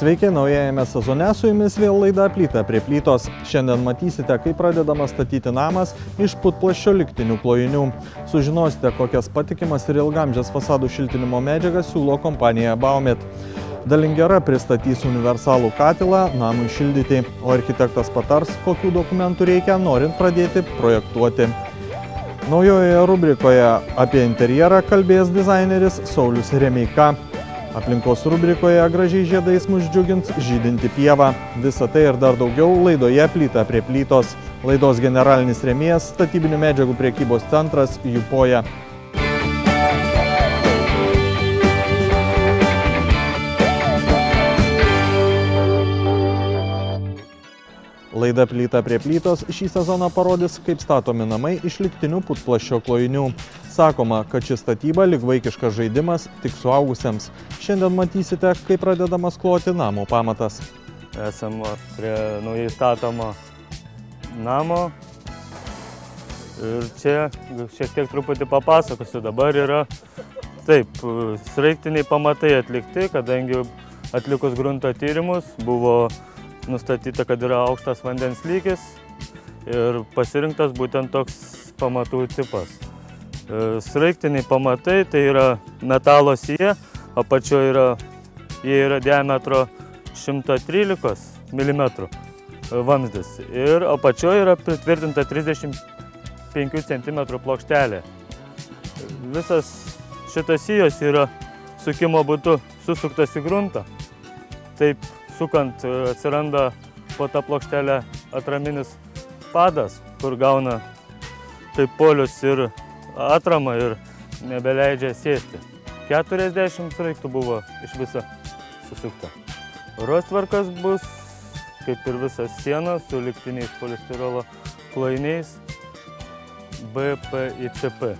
Sveiki, naujajame sezone su jumis vėl laida Plyta prie plytos. Šiandien matysite, kaip pradedamas statyti namas iš putplasčio liktinių klojinių. Sužinosite, kokias patikimas ir ilgamžės fasadų šiltinimo medžiagas siūlo kompanija Baumit. Dalingera pristatys universalų katilą namui šildyti, o architektas patars, kokių dokumentų reikia, norint pradėti projektuoti. Naujojoje rubrikoje apie interjerą kalbės dizaineris Saulius Remeika. Aplinkos rubrikoje gražiai žiedais mus džiugins žydinti pieva. Visa tai ir dar daugiau laidoje Plyta prie plytos. Laidos generalinis rėmėjas statybinių medžiagų prekybos centras Jupoja. Laida Plyta prie plytos šį sezoną parodys, kaip statomi namai iš liktinių putplasčio klojinių. Sakoma, kad ši statyba lyg vaikiškas žaidimas tik suaugusiems. Šiandien matysite, kaip pradedamas kloti namo pamatas. Esame prie naujai statomo namo ir čia šiek tiek truputį papasakosiu. Dabar yra taip, sraigtiniai pamatai atlikti, kadangi atlikus grunto tyrimus buvo nustatyta, kad yra aukštas vandens lygis ir pasirinktas būtent toks pamatų tipas. Sraigtiniai pamatai tai yra metalo sija, apačioje yra diametro 113 mm vamzdis ir apačioje yra pritvirtinta 35 cm plokštelė. Visas šitas sijos yra sukimo būdu susuktas į gruntą. Taip sukant atsiranda po tą plokštelę atraminis padas, kur gauna kaip polius ir atramą ir nebeleidžia sėsti. 40 sraigtų buvo iš viso susukta. Rostvarkas bus, kaip ir visas sienas, su liktiniais polistirolo klojiniais BPICP.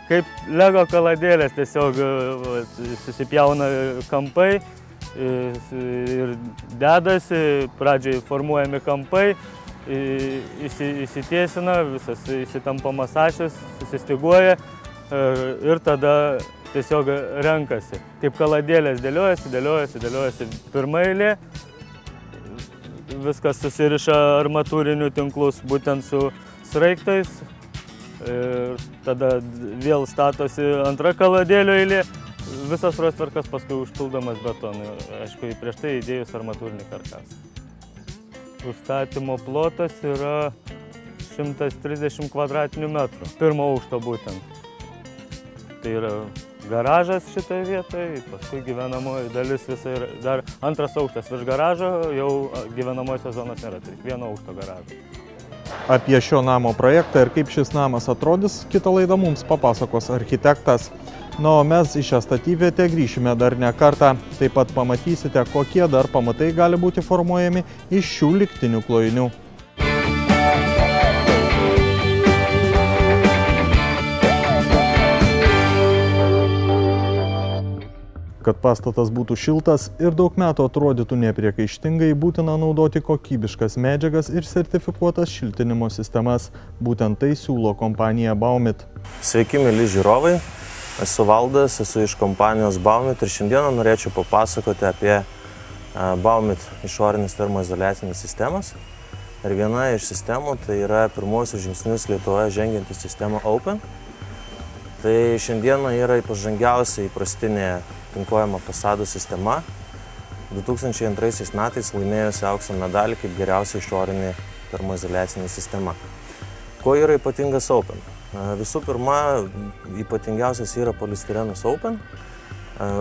Kaip lego kaladėlės tiesiog susipjauna kampai ir dedasi, pradžiai formuojami kampai, įsitiesina, visas įsitampamas ašis, susistiguoja ir tada tiesiog renkasi. Kaip kaladėlės dėliojasi pirma eilė, viskas susiriša armatūrinių tinklus būtent su sraigtais ir tada vėl statosi antra kaladėlio eilė. Visas rostvarkas paskui užpildomas betonu, aišku, prieš tai įdėjus armatūrinį karkasą. Užstatymo plotas yra 130 kvadratinių metrų, pirmo aukšto būtent. Tai yra garažas šitoje vietoje, paskui gyvenamoji dalis visai yra, dar antras aukštas virš garažo, jau gyvenamosios zonos nėra, tik vieno aukšto garažo. Apie šio namo projektą ir kaip šis namas atrodys, kitą laidą mums papasakos architektas. Na, o mes į šią statybvietę grįšime dar ne kartą. Taip pat pamatysite, kokie dar pamatai gali būti formuojami iš šių liktinių klojinių. Kad pastatas būtų šiltas ir daug metų atrodytų nepriekaištingai, būtina naudoti kokybiškas medžiagas ir sertifikuotas šiltinimo sistemas. Būtent tai siūlo kompanija Baumit. Sveiki, mieli žiūrovai. Esu Valdas, esu iš kompanijos Baumit ir šiandieną norėčiau papasakoti apie Baumit išorinės termoizoliacinės sistemas. Ir viena iš sistemų tai yra pirmosius žingsnius Lietuvoje žengianti sistema Open. Tai šiandieną yra pažangiausia įprastinė tinkuojama fasadų sistema. 2002 metais laimėjusi aukso medalį kaip geriausia išorinė termoizoliacinė sistema. Kuo yra ypatingas Open? Visų pirma, ypatingiausias yra polistirenas Open.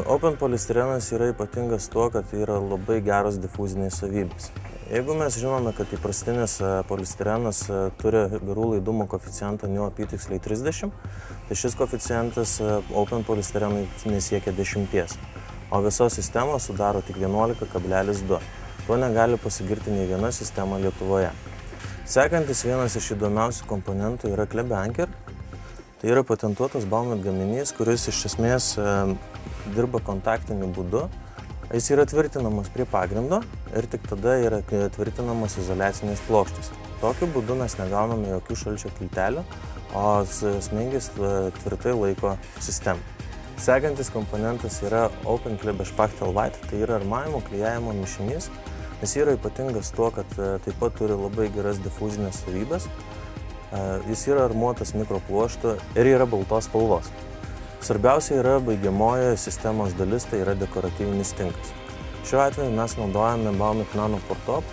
Open polistirenas yra ypatingas tuo, kad yra labai geros difuzinės savybės. Jeigu mes žinome, kad įprastinis polistirenas turi garų laidumo koeficientą NIO apytiksliai 30, tai šis koeficientas Open polistirenui nesiekia 10, o visos sistemos sudaro tik 11,2. Tuo negali pasigirti nei viena sistema Lietuvoje. Sekantis vienas iš įdomiausių komponentų yra Klebeanker. Tai yra patentuotas Baumit gaminys, kuris iš esmės dirba kontaktiniu būdu. Jis yra tvirtinamas prie pagrindo ir tik tada yra tvirtinamas izoliacinės plokštės. Tokiu būdu mes negauname jokių šalčio kiltelių, o smingis tvirtai laiko sistemą. Sekantis komponentas yra Open Klebespachtel White, tai yra armavimo klijavimo mišinys. Jis yra ypatingas tuo, kad taip pat turi labai geras difuzinės savybės. Jis yra armuotas mikropluoštu ir yra baltos spalvos. Svarbiausia yra baigiamoji sistemos dalis, tai yra dekoratyvinis tinkas. Šiuo atveju mes naudojame Baumit Nano Portop,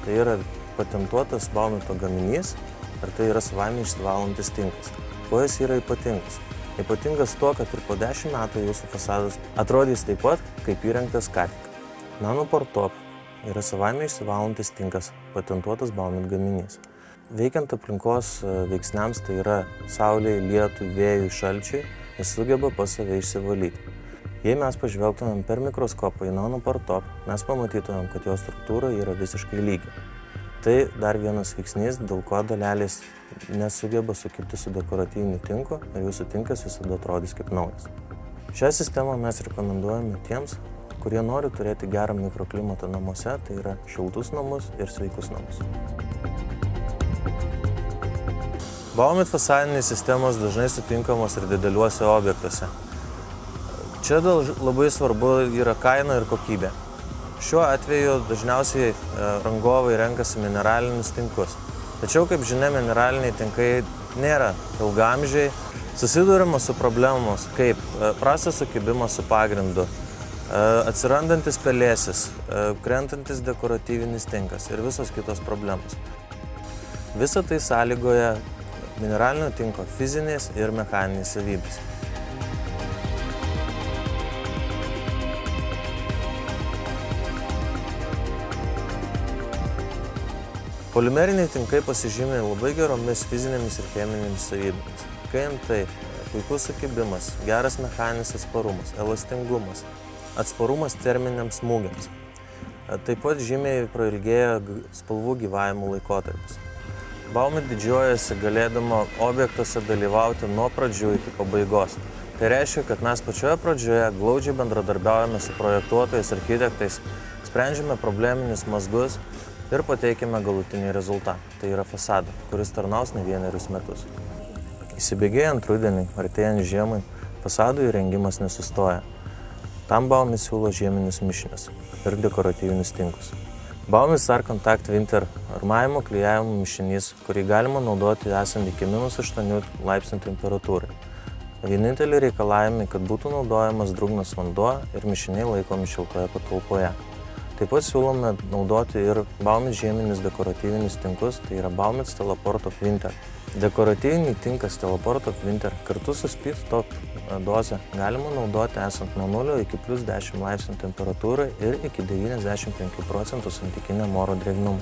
tai yra patentuotas Baumito gaminys ir tai yra savaime išsivalantis tinkas. Kuo jis yra ypatingas? Ypatingas tuo, kad ir po 10 metų jūsų fasadas atrodys taip pat, kaip įrengtas ką tik. Nano Portop yra savaime išsivalantis tinkas, patentuotas Baumit gaminys. Veikiant aplinkos veiksniams, tai yra saulei, lietui, vėjui, šalčiui, jis sugeba pas save išsivalyti. Jei mes pažvelgtumėm per mikroskopą į Nano Portop, mes pamatytumėm, kad jo struktūra yra visiškai lygi. Tai dar vienas veiksnys, dėl ko dalelės nesugeba sukibti su dekoratyviniu tinku ir jūsų tinkas visada atrodys kaip naujas. Šią sistemą mes rekomenduojame tiems, kurie nori turėti gerą mikroklimatą namuose, tai yra šiltus namus ir sveikus namus. Baumit fasadinės sistemos dažnai sutinkamos ir dideliuose objektuose. Čia labai svarbu yra kaina ir kokybė. Šiuo atveju dažniausiai rangovai renkasi mineralinius tinkus. Tačiau, kaip žinia, mineraliniai tinkai nėra ilgamžiai. Susiduriama su problemos, kaip prastas sukibimas su pagrindu, atsirandantis pelėsis, krentantis dekoratyvinis tinkas ir visos kitos problemos. Visa tai sąlygoja mineralinio tinko fizinės ir mechaninės savybės. Polimeriniai tinkai pasižymė labai geromis fizinėmis ir cheminėmis savybėmis. KNT, puikus sukibimas, geras mechaninis atsparumas, elastingumas, atsparumas terminiams smūgiams. Taip pat žymiai prailgėja spalvų gyvavimo laikotarpis. Baumit didžiuojasi galėdama objektuose dalyvauti nuo pradžių iki pabaigos. Tai reiškia, kad mes pačioje pradžioje glaudžiai bendradarbiaujame su projektuotojais, architektais, sprendžiame probleminius mazgus ir pateikime galutinį rezultatą. Tai yra fasadą, kuris tarnaus ne 1 metus. Įsibėgėjant rudenį, artėjant žiemai, fasadų įrengimas nesustoja. Tam Baumit siūlo žieminius mišinius ir dekoratyvinius tinkus. Baumit Star Contact Winter armavimo klijavimo mišinys, kurį galima naudoti esant iki -8 laipsnių temperatūrai. Vieninteliai reikalavimai, kad būtų naudojamas drungnas vanduo ir mišiniai laikomi šiltoje patalpoje. Taip pat siūlome naudoti ir Baumit žieminius dekoratyvinius tinkus, tai yra Baumit Stellaportop Winter. Dekoratyvinį tinką Stellaportop Winter kartu su Speed Top doze galima naudoti esant nuo 0 iki +10 laipsnių temperatūrai ir iki 95% santykiniam oro drėgnumui.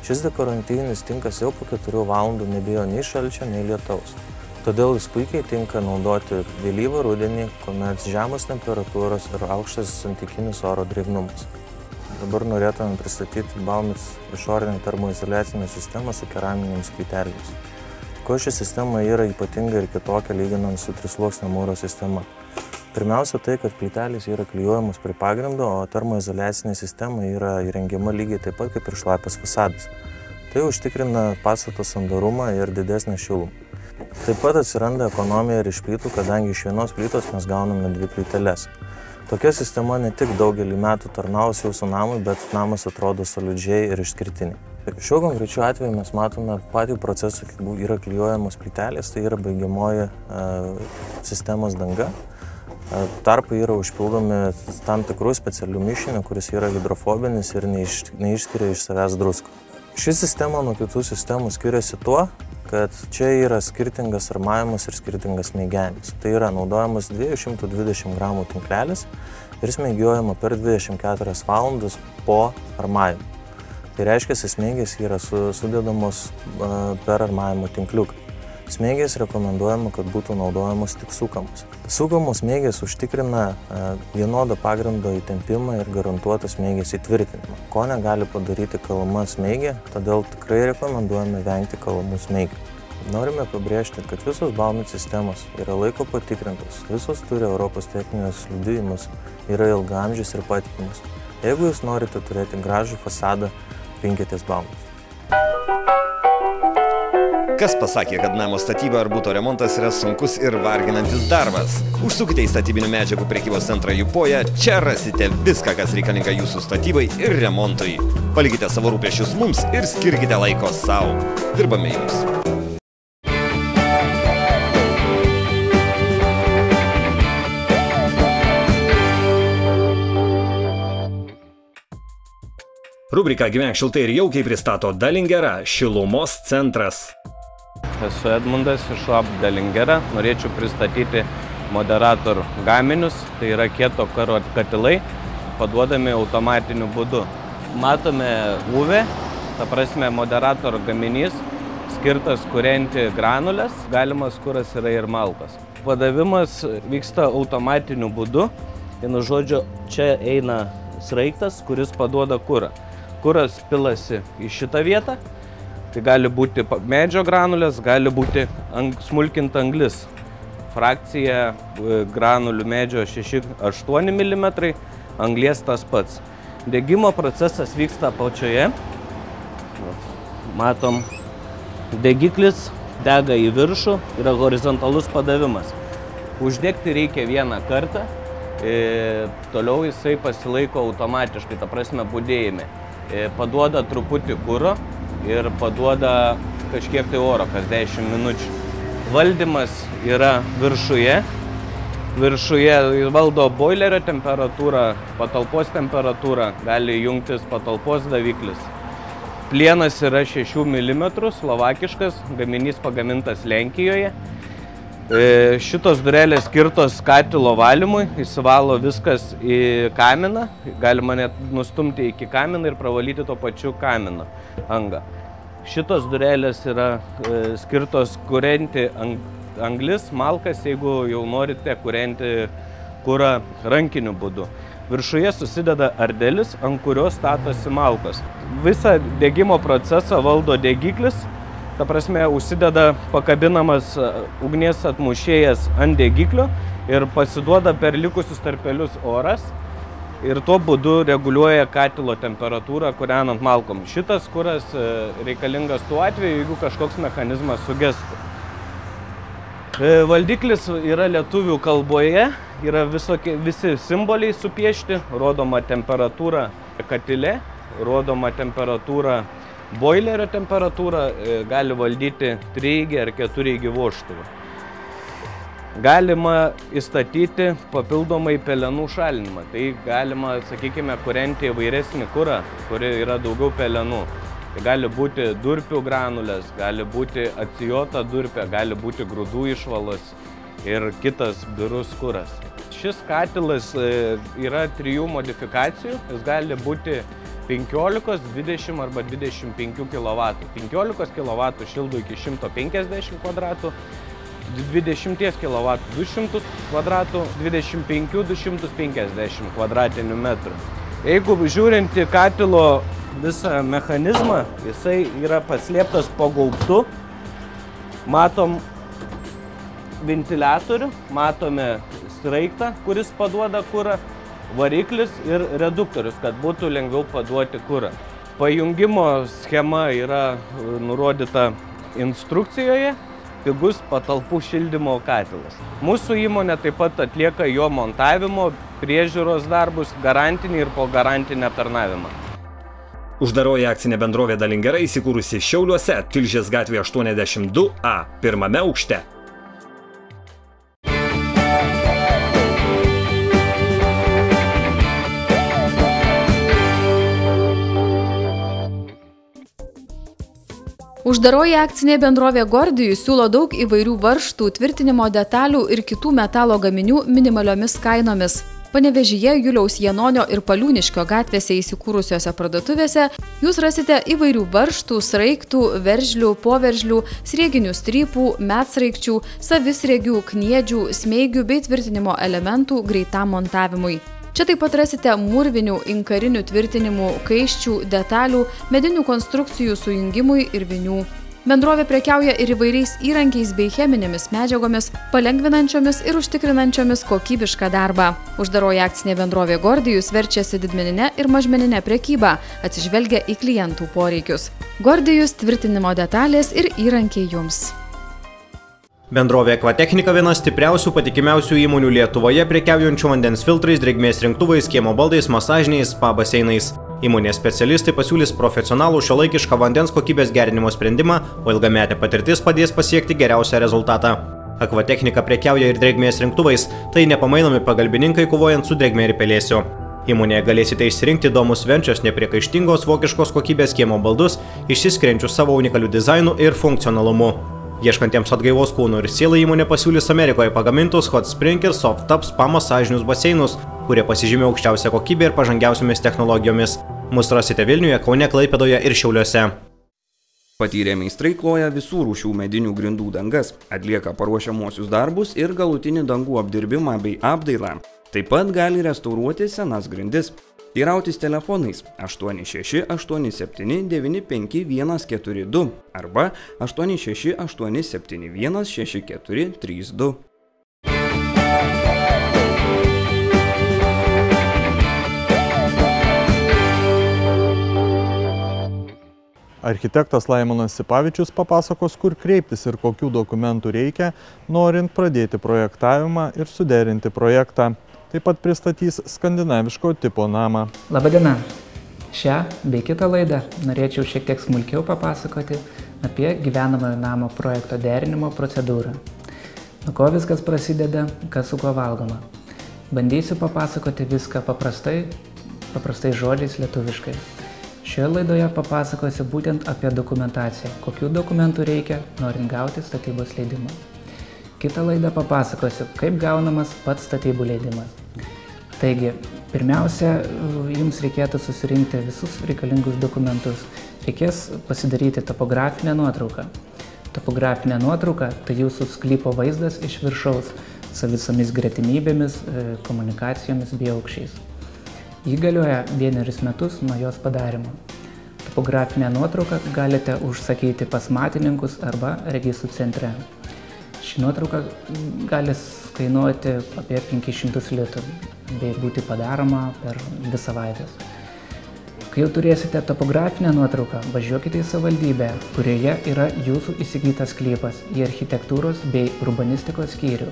Šis dekoratyvinis tinkas jau po 4 valandų nebijo nei šalčio, nei lietaus. Todėl jis puikiai tinka naudoti vėlyvą rudenį, kuomet žemos temperatūros ir aukštas santykinis oro drėgnumas. Dabar norėtume pristatyti Baumit išorinę termoizoliacinę sistemą su keraminėmis plytelėmis. Kuo ši sistema yra ypatinga ir kitokia lyginant su trisluoksnio mūro sistema? Pirmiausia tai, kad plytelės yra klijuojamos prie pagrindo, o termoizoliacinė sistema yra įrengiama lygiai taip pat kaip ir šlapias fasadas. Tai užtikrina pastato sandarumą ir didesnę šilumą. Taip pat atsiranda ekonomija ir iš plytų, kadangi iš vienos plytos mes gauname 2 plyteles. Tokia sistema ne tik daugelį metų tarnaus jūsų namui, bet namas atrodo solidžiai ir išskirtiniai. Šiuo konkrečiu atveju mes matome patį procesą, kai yra klijuojamos plytelės, tai yra baigiamoji sistemos danga. Tarpai yra užpildomi tam tikrų specialių mišinių, kuris yra hidrofobinis ir neišskiria iš savęs druskų. Ši sistema nuo kitų sistemų skiriasi tuo, kad čia yra skirtingas armavimas ir skirtingas smeigenimas. Tai yra naudojamas 220 gramų tinklelis ir smeigiuojama per 24 valandas po armavimo. Tai reiškia, smeigės yra sudedamos per armavimo tinkliuką. Smeigės rekomenduojama, kad būtų naudojamos tik sukamos. Sukamos smeigės užtikrina vienodą pagrindo įtempimą ir garantuotą smeigės įtvirtinimą, ko negali padaryti kalama smeigė, todėl tikrai rekomenduojame vengti kalamų smeigių. Norime pabrėžti, kad visos Baumit sistemos yra laiko patikrintos, visos turi Europos techninės liudijimus, yra ilgaamžis ir patikimas. Jeigu jūs norite turėti gražų fasadą, rinkitės Baumit. Kas pasakė, kad namo statyba ar buto remontas yra sunkus ir varginantis darbas? Užsukite į statybinių medžiagų prekybos centrą Jupoja, čia rasite viską, kas reikalinga jūsų statybai ir remontui. Palikite savo rūpesčius mums ir skirkite laiko savo. Dirbame jums. Rubrika Gyvenk šiltai ir jaukiai pristato Dalingera šilumos centras. Esu Edmundas iš UAB Dalingera. Norėčiau pristatyti moderator gaminius, tai yra kieto karo katilai, paduodami automatiniu būdu. Matome UV, ta prasme moderator gaminys, skirtas kūrenti granulės, galimas kuras yra ir malkas. Padavimas vyksta automatiniu būdu, vienu žodžiu, čia eina sraigtas, kuris paduoda kurą. Kuras pilasi į šitą vietą. Tai gali būti medžio granulės, gali būti smulkinta anglis. Frakcija granulių medžio 6-8 mm, anglies tas pats. Degimo procesas vyksta apačioje. Matom, degiklis dega į viršų, yra horizontalus padavimas. Uždegti reikia vieną kartą, toliau jisai pasilaiko automatiškai, ta prasme budėjime. Paduoda truputį kuro ir paduoda kažkiek tai oro kas 10 minučių. Valdymas yra viršuje. Viršuje valdo boilerio temperatūrą, patalpos temperatūrą, gali jungtis patalpos daviklis. Plienas yra 6 mm, slovakiškas, gaminys pagamintas Lenkijoje. Šitos durelės skirtos katilo valymui, įsivalo viskas į kaminą, galima net nustumti iki kaminą ir pravalyti to pačiu kamino angą. Šitos durelės yra skirtos kūrenti anglis, malkas, jeigu jau norite kūrenti kurą rankiniu būdu. Viršuje susideda ardelis, ant kurios statosi malkos. Visą degimo procesą valdo degiklis. Ta prasme, užsideda pakabinamas ugnies atmušėjas ant degiklio ir pasiduoda per likusius tarpelius oras ir tuo būdu reguliuoja katilo temperatūrą kūrenant malkom. Šitas kuras reikalingas tuo atveju, jeigu kažkoks mechanizmas sugestų. Valdiklis yra lietuvių kalboje, yra visi simboliai supiešti, rodoma temperatūra katile, rodoma temperatūra boilerio temperatūrą, gali valdyti 3 ar 4 vožtuvų. Galima įstatyti papildomai pelenų šalinimą. Tai galima, sakykime, kūrenti įvairesnį kurą, kuri yra daugiau pelenų. Tai gali būti durpių granulės, gali būti atsijota durpė, gali būti grūdų išvalos ir kitas birus kuras. Šis katilas yra 3 modifikacijų. Jis gali būti 15, 20 arba 25 kW. 15 kW šildo iki 150 kvadratų, 20 kW 200 kvadratų, 25 250 kvadratinių metrų. Jeigu žiūrint į katilo visą mechanizmą, jisai yra paslėptas po gaubtu. Matom ventiliatorių, matome sraigtą, kuris paduoda kurą, variklis ir reduktorius, kad būtų lengviau paduoti kurą. Pajungimo schema yra nurodyta instrukcijoje, pigus patalpų šildymo katilas. Mūsų įmonė taip pat atlieka jo montavimo, priežiūros darbus, garantinį ir po garantinį aptarnavimą. Uždaroji akcinė bendrovė Dalingera įsikūrusi Šiauliuose, Tilžės gatvėje 82A, 1. aukšte. Uždaroji akcinė bendrovė Gordijus siūlo daug įvairių varžtų, tvirtinimo detalių ir kitų metalo gaminių minimaliomis kainomis. Panevėžyje, Juliaus Janonio ir Paliūniškio gatvėse įsikūrusiose parduotuvėse jūs rasite įvairių varžtų, sraigtų, veržlių, poveržlių, srieginių strypų, medsraigčių, savisriegių, kniedžių, smeigių bei tvirtinimo elementų greitam montavimui. Čia taip pat rasite mūrvinių, inkarinių tvirtinimų, kaiščių, detalių, medinių konstrukcijų sujungimui ir vinių. Bendrovė prekiauja ir įvairiais įrankiais bei cheminėmis medžiagomis, palengvinančiomis ir užtikrinančiomis kokybišką darbą. Uždaroji akcinė bendrovė Gordijus verčiasi didmenine ir mažmenine prekyba, atsižvelgia į klientų poreikius. Gordijus tvirtinimo detalės ir įrankiai jums. Bendrovė Akvatechnika viena stipriausių, patikimiausių įmonių Lietuvoje prekiaujančių vandens filtrais, drėgmės rinktuvais, kiemo baldais, masažiniais, spa baseinais. Įmonės specialistai pasiūlys profesionalų šiuolaikišką vandens kokybės gerinimo sprendimą, o ilgametė patirtis padės pasiekti geriausią rezultatą. Akvatechnika prekiauja ir drėgmės rinktuvais, tai nepamainomi pagalbininkai kovojant su drėgme ir pelėsiu. Įmonėje galėsite išsirinkti įdomus venčios nepriekaištingos vokiškos kokybės kiemo baldus, išsiskiriančius savo unikalių dizainų ir funkcionalumu. Ieškantiems atgaivos kūnų ir sielai įmonė pasiūlys Amerikoje pagamintus Hot Spring ir Soft Tub spa masažinius baseinus, kurie pasižymė aukščiausią kokybę ir pažangiausiomis technologijomis. Mus rasite Vilniuje, Kaune, Klaipėdoje ir Šiauliuose. Patyrę meistrai kloja visų rūšių medinių grindų dangas, atlieka paruošiamuosius darbus ir galutinį dangų apdirbimą bei apdailą. Taip pat gali restauruoti senas grindis. Teirautis telefonais 86 87 95 142 arba 86 871 6432. Architektas Laimonas Sipavičius papasakos, kur kreiptis ir kokių dokumentų reikia, norint pradėti projektavimą ir suderinti projektą. Taip pat pristatys skandinaviško tipo namą. Labadiena! Šią bei kitą laidą norėčiau šiek tiek smulkiau papasakoti apie gyvenamojo namo projekto derinimo procedūrą. Nuo ko viskas prasideda, kas su kuo valgoma. Bandysiu papasakoti viską paprastai žodžiais lietuviškai. Šioje laidoje papasakosiu būtent apie dokumentaciją, kokių dokumentų reikia, norint gauti statybos leidimą. Kitą laidą papasakosiu, kaip gaunamas pats statybų leidimas. Taigi, pirmiausia, jums reikėtų susirinkti visus reikalingus dokumentus. Reikės pasidaryti topografinę nuotrauką. Topografinė nuotrauka – tai jūsų sklypo vaizdas iš viršaus su visomis gretimybėmis, komunikacijomis bei aukščiais. Ji galioja 1 metus nuo jos padarimo. Topografinę nuotrauką galite užsakyti pas matininkus arba registrų centre. Ši nuotrauka gali kainuoti apie 500 litų bei būti padaroma per 2 savaitės. Kai jau turėsite topografinę nuotrauką, važiuokite į savivaldybę, kurioje yra jūsų įsigytas sklypas, į architektūros bei urbanistikos skyrių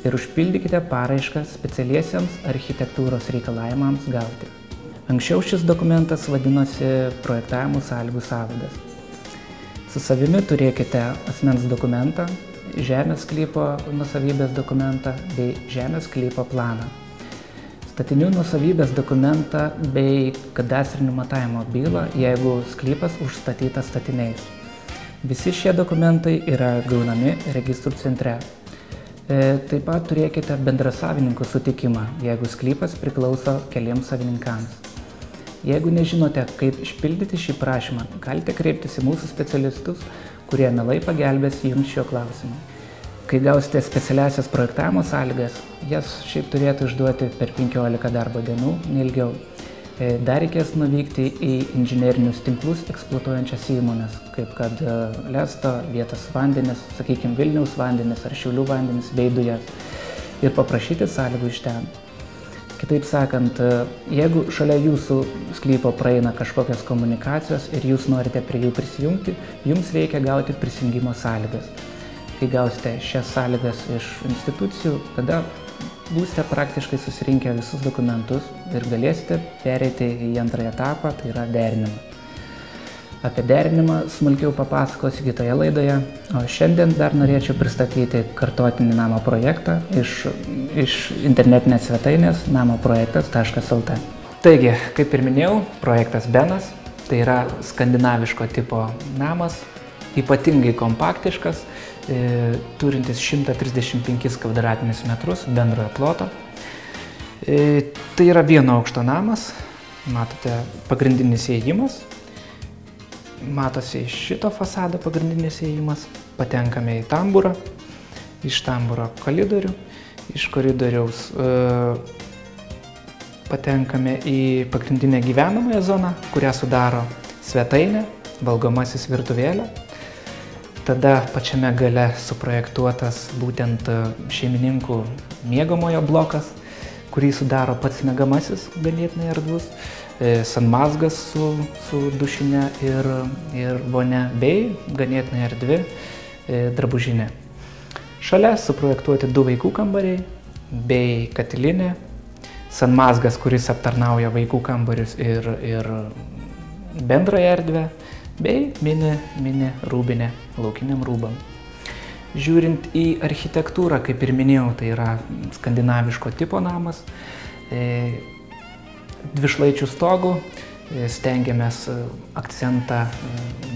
ir užpildykite paraišką specialiesiems architektūros reikalavimams gauti. Anksčiau šis dokumentas vadinosi projektavimo sąlygų sąvadas. Su savimi turėkite asmens dokumentą, žemės sklypo nuosavybės dokumentą bei žemės sklypo planą, statinių nuosavybės dokumentą bei kadastrinių matavimo bylą, jeigu sklypas užstatytas statiniais. Visi šie dokumentai yra gaunami registrų centre. Taip pat turėkite bendrasavininkų sutikimą, jeigu sklypas priklauso keliems savininkams. Jeigu nežinote, kaip išpildyti šį prašymą, galite kreiptis į mūsų specialistus, kurie mielai pagelbės jums šiuo klausimu. Kai gausite specialiasias projektavimo sąlygas, jas šiaip turėtų išduoti per 15 darbo dienų, neilgiau. Dar reikės nuvykti į inžinerinius tinklus eksploatuojančias įmonės, kaip kad Lesto, Vietos vandenis, sakykime Vilniaus vandenis ar Šiaulių vandenis bei dujas ir paprašyti sąlygų iš ten. Kitaip sakant, jeigu šalia jūsų sklypo praeina kažkokios komunikacijos ir jūs norite prie jų prisijungti, jums reikia gauti prisijungimo sąlygas. Kai gausite šias sąlygas iš institucijų, tada būsite praktiškai susirinkę visus dokumentus ir galėsite pereiti į antrąjį etapą, tai yra derinimą. Apie derinimą smulkiau papasakosiu kitoje laidoje, o šiandien dar norėčiau pristatyti kartotinį namo projektą iš internetinės svetainės namoprojektas.lt. Taigi, kaip ir minėjau, projektas Benas, tai yra skandinaviško tipo namas, ypatingai kompaktiškas, turintis 135 kvadratinius metrus bendrojo ploto. Tai yra vieno aukšto namas, matote pagrindinis įėjimas. Matosi iš šito fasado pagrindinis įėjimas, patenkame į tamburą, iš tamburo koridorių, iš koridoriaus patenkame į pagrindinę gyvenamąją zoną, kurią sudaro svetainė, valgomasis virtuvėlė. Tada pačiame gale suprojektuotas būtent šeimininkų miegamojo blokas, kurį sudaro pats miegamasis, ganėtinai erdvus, sanmazgas su dušine ir vonia, bei ganėtinai erdvi drabužinė. Šalia suprojektuoti 2 vaikų kambariai bei katilinė, sanmazgas, kuris aptarnauja vaikų kambarius ir bendrąją erdvę, bei mini rūbinė laukiniam rūbam. Žiūrint į architektūrą, kaip ir minėjau, tai yra skandinaviško tipo namas, dvišlaičių stogų, stengiamės akcentą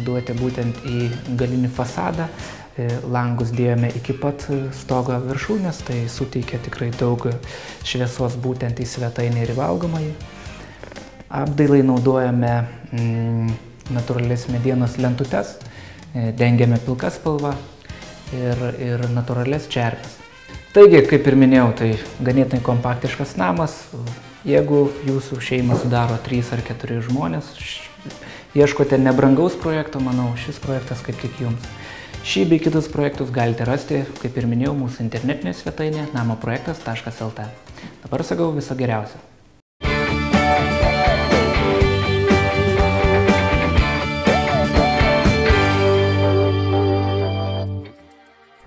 duoti būtent į galinį fasadą, langus dėjome iki pat stogo viršūnės, tai suteikia tikrai daug šviesos būtent į svetainę ir į valgomąjį. Apdailai naudojame natūralias medienos lentutes, dengiame pilka spalva ir natūralias čerpes. Taigi, kaip ir minėjau, tai ganėtinai kompaktiškas namas. Jeigu jūsų šeimą sudaro 3 ar 4 žmonės, ieškote nebrangaus projekto, manau, šis projektas kaip tik jums. Šį bei kitus projektus galite rasti, kaip ir minėjau, mūsų internetinė svetainė namoprojektas.lt. Dabar sakau viso geriausio.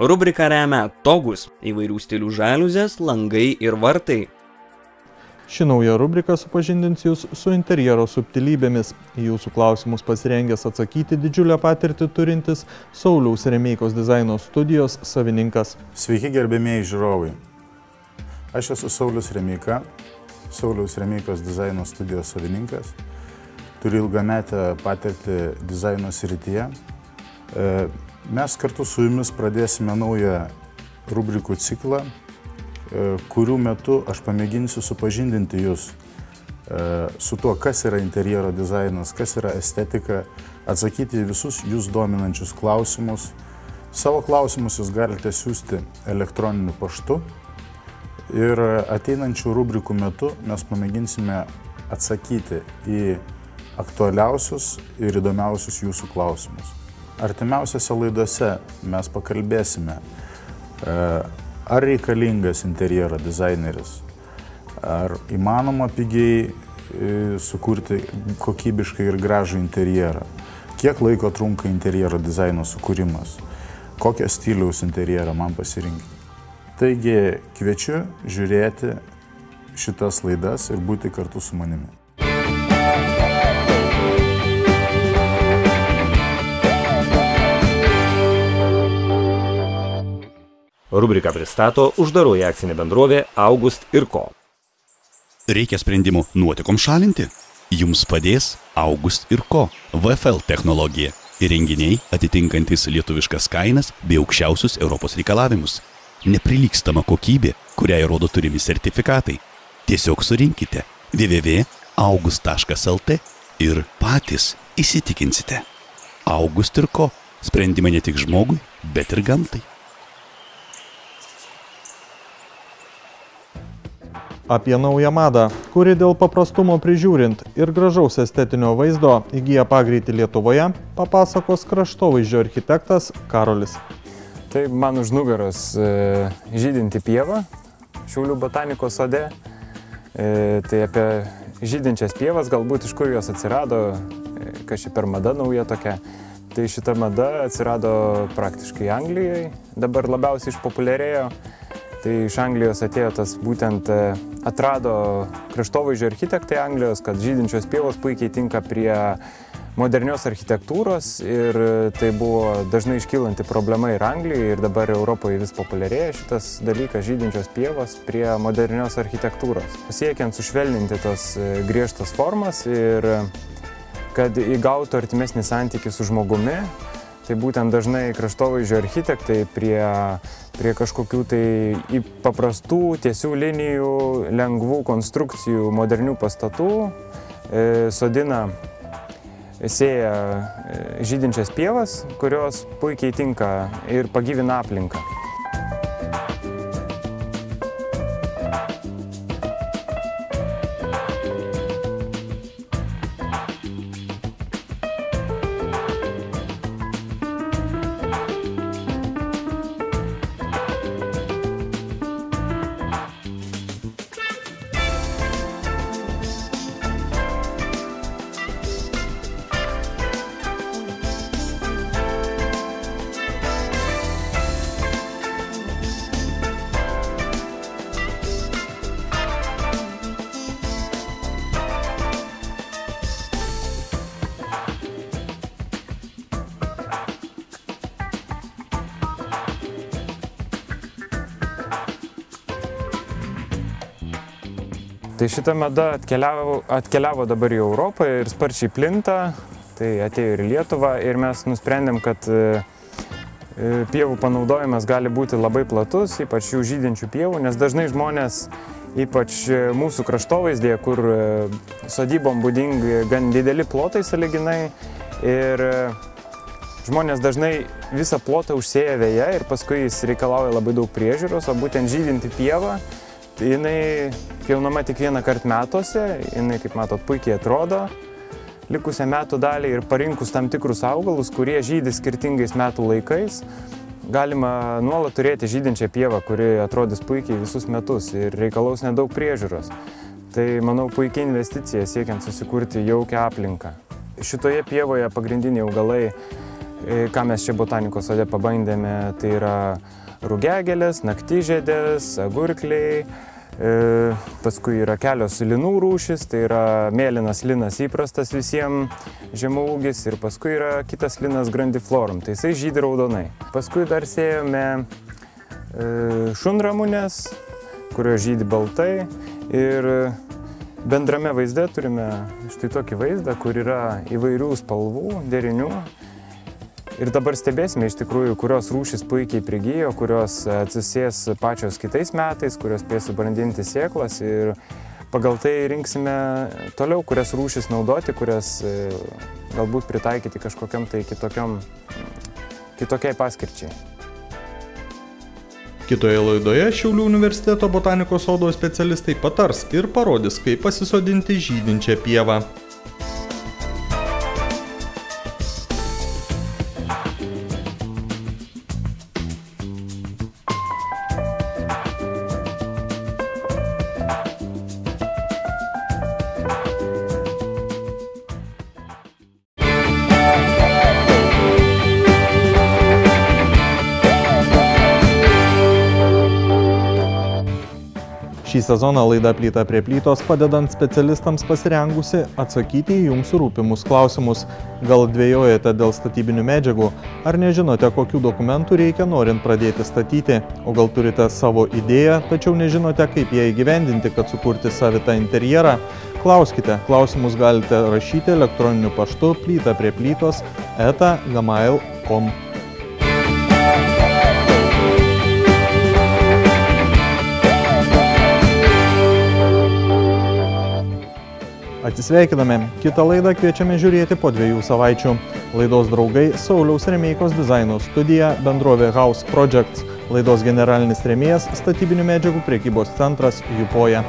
Rubrika remia Togus, įvairių stilių žaliuzės, langai ir vartai. Ši nauja rubrika supažindins jūs su interjero subtilybėmis. Į jūsų klausimus pasirengęs atsakyti didžiulę patirtį turintis Sauliaus Remeikos dizaino studijos savininkas. Sveiki gerbėmieji žiūrovai. Aš esu Saulius Remeika, Sauliaus Remeikos dizaino studijos savininkas. Turiu ilgametę patirtį dizaino srityje. Mes kartu su jumis pradėsime naują rubrikų ciklą, kurių metu aš pamėginsiu supažindinti jūs su tuo, kas yra interjero dizainas, kas yra estetika, atsakyti visus jūs dominančius klausimus. Savo klausimus jūs galite siųsti elektroniniu paštu ir ateinančių rubrikų metu mes pamėginsime atsakyti į aktualiausius ir įdomiausius jūsų klausimus. Artimiausiose laidose mes pakalbėsime, ar reikalingas interjero dizaineris, ar įmanoma pigiai sukurti kokybiškai ir gražų interjerą, kiek laiko trunka interjero dizaino sukūrimas, kokią stiliaus interjerą man pasirinkti. Taigi kviečiu žiūrėti šitas laidas ir būti kartu su manimi. Rubriką pristato uždaroji akcinė bendrovė August & Co. Reikia sprendimų nuotekom šalinti? Jums padės August & Co. VFL technologija. Įrenginiai atitinkantis lietuviškas kainas bei aukščiausius Europos reikalavimus. Neprilygstama kokybė, kurią įrodo turimi sertifikatai. Tiesiog surinkite www.august.lt ir patys įsitikinsite. August & Co. Sprendimai ne tik žmogui, bet ir gamtai. Apie naują madą, kuri dėl paprastumo prižiūrint ir gražaus estetinio vaizdo įgyja pagreitį Lietuvoje, papasakos kraštovaizdžio architektas Karolis. Tai man už nugaros žydinti pieva Šiaulių botanikos sode. Tai apie žydinčias pievas, galbūt iš kur jos atsirado, kas čia per mada nauja tokia. Tai šita mada atsirado praktiškai Anglijoje, dabar labiausiai išpopuliarėjo. Tai iš Anglijos atėjo tas būtent atrado kraštovaizdžio architektai Anglijos, kad žydinčios pievos puikiai tinka prie modernios architektūros ir tai buvo dažnai iškylanti problema ir Anglijoje ir dabar Europoje vis populiarėja šitas dalykas žydinčios pievos prie modernios architektūros. Siekiant sušvelninti tos griežtas formas ir kad įgautų artimesnį santykį su žmogumi, tai būtent dažnai kraštovaizdžio architektai prie kažkokių tai paprastų, tiesių linijų, lengvų konstrukcijų, modernių pastatų sėja žydinčias pievas, kurios puikiai tinka ir pagyvina aplinką. Tai šita mada atkeliavo dabar į Europą ir sparčiai plinta, tai atėjo ir į Lietuvą ir mes nusprendėm, kad pievų panaudojimas gali būti labai platus, ypač jų žydinčių pievų, nes dažnai žmonės, ypač mūsų kraštovaizdėje, kur sodybom būdingi gan dideli plotai sąlyginai ir žmonės dažnai visą plotą užsėja veja ir paskui jis reikalauja labai daug priežiūros, o būtent žydinti pievą, tai jinai pjaunama tik vieną kartą metuose, jinai, kaip matot, puikiai atrodo likusią metų dalį ir parinkus tam tikrus augalus, kurie žydi skirtingais metų laikais, galima nuolat turėti žydinčią pievą, kuri atrodys puikiai visus metus ir reikalaus nedaug priežiūros. Tai, manau, puikia investicija siekiant susikurti jaukią aplinką. Šitoje pievoje pagrindiniai augalai, ką mes čia botanikos sode pabandėme, tai yra rugiagėlės, naktižiedės, agurkliai, paskui yra kelios linų rūšis, tai yra mėlynas linas įprastas visiems žemaūgis ir paskui yra kitas linas grandiflorum, tai jisai žydi raudonai. Paskui dar sėjome šunramunės, kurios žydi baltai ir bendrame vaizde turime štai tokį vaizdą, kur yra įvairių spalvų, derinių. Ir dabar stebėsime iš tikrųjų, kurios rūšys puikiai prigijo, kurios atsisės pačios kitais metais, kurios spės subrandinti sėklas ir pagal tai rinksime toliau, kurias rūšys naudoti, kurias galbūt pritaikyti kažkokiam tai kitokiai paskirčiai. Kitoje laidoje Šiaulių universiteto botanikos sodo specialistai patars ir parodys, kaip pasisodinti žydinčią pievą. Šį sezoną laida Plyta prie plytos padedant specialistams pasirengusi atsakyti į jums rūpimus klausimus. Gal dvejojate dėl statybinių medžiagų, ar nežinote, kokių dokumentų reikia norint pradėti statyti, o gal turite savo idėją, tačiau nežinote, kaip ją įgyvendinti, kad sukurti savitą interjerą? Klauskite, klausimus galite rašyti elektroniniu paštu plytaprieplytos@gmail.com. Atsisveikiname. Kitą laidą kviečiame žiūrėti po 2 savaičių. Laidos draugai Sauliaus Remeikos dizaino studija, bendrovė House Projects. Laidos generalinis rėmėjas statybinių medžiagų prekybos centras Jupoja.